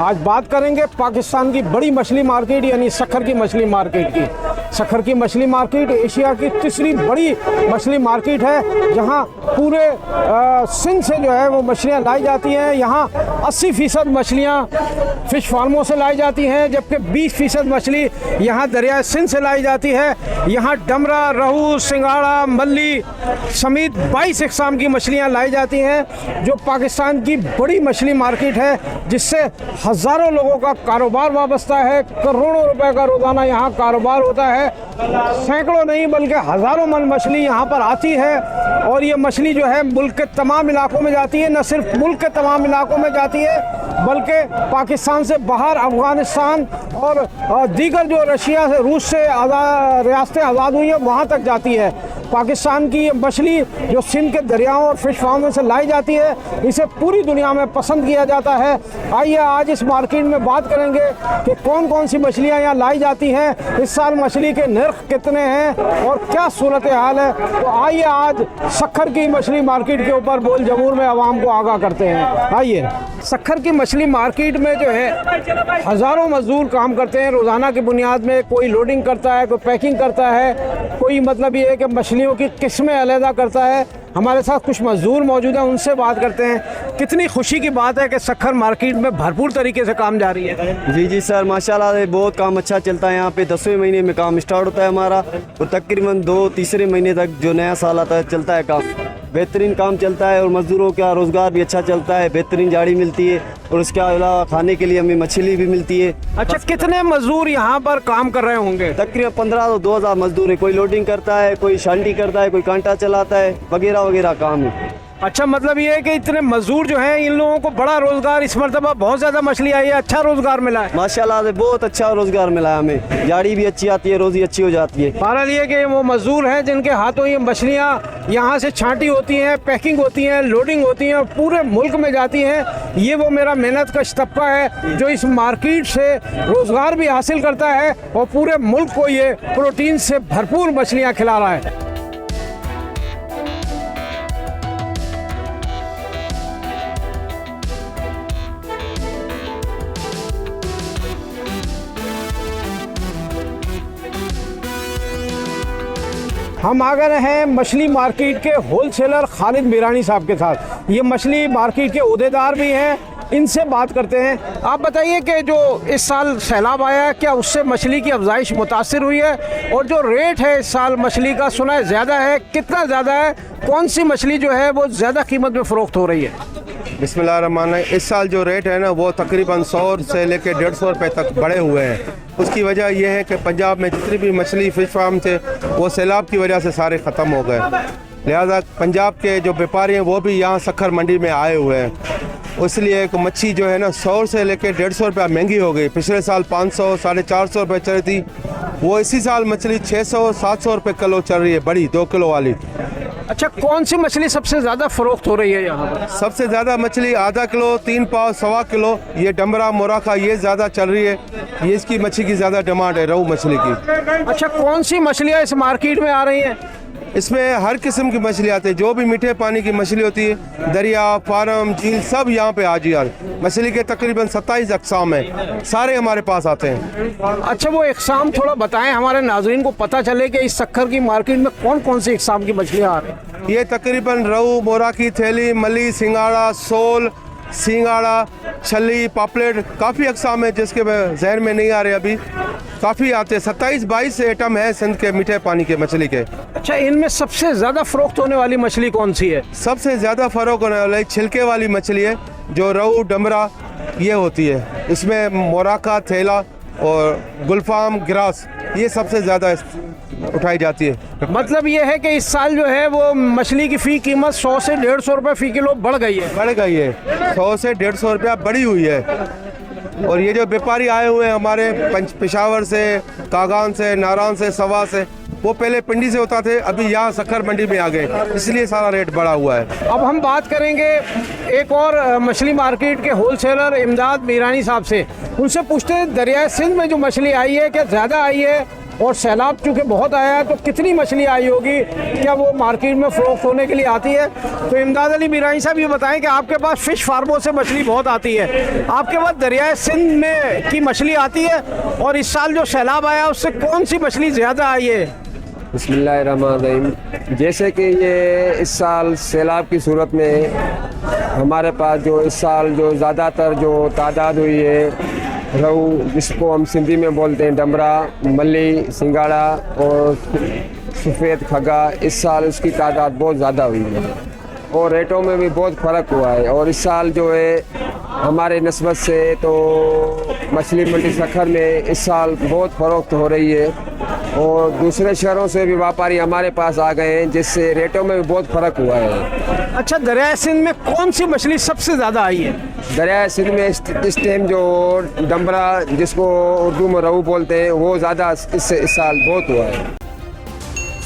आज बात करेंगे पाकिस्तान की बड़ी मछली मार्केट यानी सक्खर की मछली मार्केट की। सक्खर की मछली मार्केट एशिया की तीसरी बड़ी मछली मार्केट है, जहां पूरे सिंध से जो है वो मछलियां लाई जाती हैं। यहां 80% मछलियां फ़िश फार्मों से लाई जाती हैं, जबकि 20% मछली यहां दरिया सिंध से लाई जाती है। यहां डमरा, रहू, सिंगाड़ा, मल्ली समेत 22 इकसाम की मछलियां लाई जाती हैं, जो पाकिस्तान की बड़ी मछली मार्केट है, जिससे हज़ारों लोगों का कारोबार वाबस्ता है। करोड़ों रुपए का रोज़ाना यहाँ कारोबार होता है। सैकड़ों नहीं बल्कि हज़ारों मन मछली यहाँ पर आती है, और ये मछली जो है मुल्क के तमाम इलाकों में जाती है। न सिर्फ मुल्क के तमाम इलाकों में जाती है, बल्कि पाकिस्तान से बाहर अफ़गानिस्तान और दीगर जो रशिया से, रूस से रियासतें आज़ाद हुई हैं, वहाँ तक जाती है। पाकिस्तान की ये मछली जो सिंध के दरियाओं और फिश फार्मों से लाई जाती है, इसे पूरी दुनिया में पसंद किया जाता है। आइए आज इस मार्केट में बात करेंगे कि कौन कौन सी मछलियां यहाँ लाई जाती हैं, इस साल मछली के नर्ख कितने हैं और क्या सूरत हाल है। तो आइए आज सक्खर की मछली मार्केट के ऊपर बोल जमूर में आवाम को आगाह करते हैं। आइए, सक्खर की मछली मार्केट में जो है हज़ारों मजदूर काम करते हैं रोज़ाना की बुनियाद में। कोई लोडिंग करता है, कोई पैकिंग करता है, कोई मतलब ये है कि मछलियों की किस्में अलहदा करता है। हमारे साथ कुछ मजदूर मौजूद हैं, उनसे बात करते हैं। कितनी खुशी की बात है कि सक्खर मार्केट में भरपूर तरीके से काम जारी है। जी सर, माशाल्लाह बहुत काम अच्छा चलता है यहाँ पे। 10वें महीने में काम स्टार्ट होता है हमारा, और तकरीबन 2-3 महीने तक जो नया साल आता है चलता है काम। बेहतरीन काम चलता है और मज़दूरों का रोज़गार भी अच्छा चलता है। बेहतरीन जाड़ी मिलती है और उसके अलावा खाने के लिए हमें मछली भी मिलती है। अच्छा, कितने मजदूर यहाँ पर काम कर रहे होंगे? तकरीबन 15 से 2000 मजदूर है। कोई लोडिंग करता है, कोई शांटी करता है, कोई कांटा चलाता है, वगैरह वगैरह काम है। अच्छा, मतलब ये है कि इतने मजदूर जो हैं, इन लोगों को बड़ा रोजगार इस मरतबा बहुत ज़्यादा मछली आई है, अच्छा रोजगार मिला है। माशाल्लाह से बहुत अच्छा रोजगार मिला है हमें। जाड़ी भी अच्छी आती है, रोजी अच्छी हो जाती है। बहरहाल ये कि वो मजदूर हैं जिनके हाथों ये मछलियाँ यहाँ से छांटी होती हैं, पैकिंग होती हैं, लोडिंग होती हैं और पूरे मुल्क में जाती हैं। ये वो मेरा मेहनत का तबका है जो इस मार्केट से रोजगार भी हासिल करता है और पूरे मुल्क को ये प्रोटीन से भरपूर मछलियाँ खिला रहा है। हम आ गए हैं मछली मार्केट के होलसेलर खालिद मीरानी साहब के साथ। ये मछली मार्केट के ओहदेदार भी हैं, इनसे बात करते हैं। आप बताइए कि जो इस साल सैलाब आया है, क्या उससे मछली की अफजाइश मुतासिर हुई है? और जो रेट है इस साल मछली का सुना है ज़्यादा है, कितना ज़्यादा है? कौन सी मछली जो है वो ज़्यादा कीमत में फ़रोख्त हो रही है? बिस्मिल्लाहिर्रहमानिर्रहीम। इस साल जो रेट है ना वो तकरीबन 100 से लेकर 150 रुपये तक बढ़े हुए हैं। उसकी वजह यह है कि पंजाब में जितनी भी मछली फ़िश फार्म थे वो सैलाब की वजह से सारे ख़त्म हो गए। लिहाजा पंजाब के जो व्यापारी हैं वो भी यहाँ सक्खर मंडी में आए हुए हैं। इसलिए मच्छी जो है ना 100 से लेकर 150 रुपया महंगी हो गई। पिछले साल 500 450 रुपये चल रही थी, वो इसी साल मछली 600-700 रुपये किलो चल रही है, बड़ी 2 किलो वाली। अच्छा, कौन सी मछली सबसे ज़्यादा फ़रोख्त हो रही है यहाँ पर? सबसे ज़्यादा मछली आधा किलो, 3 पाव, 1.25 किलो, ये डमरा मोराखा ये ज़्यादा चल रही है। ये इसकी मछली की ज़्यादा डिमांड है, रहू मछली की। अच्छा, कौन सी मछलियाँ इस मार्केट में आ रही हैं? इसमें हर किस्म की मछली आती है, जो भी मीठे पानी की मछली होती है, दरिया, फार्म, झील, सब यहाँ पे हाजिर है। मछली के तकरीबन 27 अक़साम हैं, सारे हमारे पास आते हैं। अच्छा, वो इक़साम थोड़ा बताएं, हमारे नाज़रीन को पता चले कि इस सक्खर की मार्केट में कौन कौन सी इक़साम की मछलियाँ आ रही हैं। ये तकरीबन रहू, मोराकी, थैली, मली, सिंगाड़ा, सोल, सिंगाड़ा, छली, पापलेट, काफ़ी अक़साम है जिसके जहन में नहीं आ रहे अभी। काफ़ी आते हैं, 27-22 आइटम है सिंध के मीठे पानी के मछली के। अच्छा, इनमें सबसे ज़्यादा फ़रोख्त होने वाली मछली कौन सी है? सबसे ज़्यादा फ़रोख्त होने वाली छिलके वाली मछली है, जो रहू, डमरा ये होती है। इसमें मोराका, थैला और गुलफाम, ग्रास ये सबसे ज़्यादा उठाई जाती है। मतलब ये है कि इस साल जो है वो मछली की फ़ी कीमत 100 से 150 रुपये फ़ी किलो बढ़ गई है। 100 से 150 रुपया बढ़ी हुई है। और ये जो व्यापारी आए हुए हैं हमारे पेशावर से, कागान से, नारान से, सवा से, वो पहले पिंडी से होता थे, अभी यहाँ सक्खर मंडी में आ गए, इसलिए सारा रेट बढ़ा हुआ है। अब हम बात करेंगे एक और मछली मार्केट के होलसेलर इमदाद मीरानी साहब से। उनसे पूछते हैं दरिया सिंध में जो मछली आई है क्या ज़्यादा आई है और सैलाब चूँकि बहुत आया है तो कितनी मछली आई होगी, क्या वो मार्केट में फ़रोख्त होने के लिए आती है? तो इमदाद अली मीरानी साहब ये बताएं कि आपके पास फ़िश फार्मों से मछली बहुत आती है, आपके पास दरियाए सिंध में की मछली आती है, और इस साल जो सैलाब आया उससे कौन सी मछली ज़्यादा आई है? बिस्मिल्लाहिर्रहमानिर्रहीम। जैसे कि ये इस साल सैलाब की सूरत में हमारे पास जो इस साल जो ज़्यादातर जो तादाद हुई है, रहू जिसको हम सिंधी में बोलते हैं डमरा, मल्ली, सिंगाड़ा और सफ़ेद खगा, इस साल उसकी तादाद बहुत ज़्यादा हुई है और रेटों में भी बहुत फ़र्क हुआ है। और इस साल जो है हमारे नस्बत से तो मछली मंडी सखर में इस साल बहुत फ़रोख्त हो रही है और दूसरे शहरों से भी व्यापारी हमारे पास आ गए हैं, जिससे रेटों में भी बहुत फ़र्क हुआ है। अच्छा, दरियाए सिंध में कौन सी मछली सबसे ज़्यादा आई है? दरिया सिंध में इस टाइम जो डमरा जिसको उर्दू में रहू बोलते हैं वो ज़्यादा इस साल बहुत हुआ है।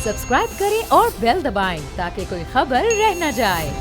सब्सक्राइब करें और बेल दबाएं ताकि कोई खबर रह न जाए।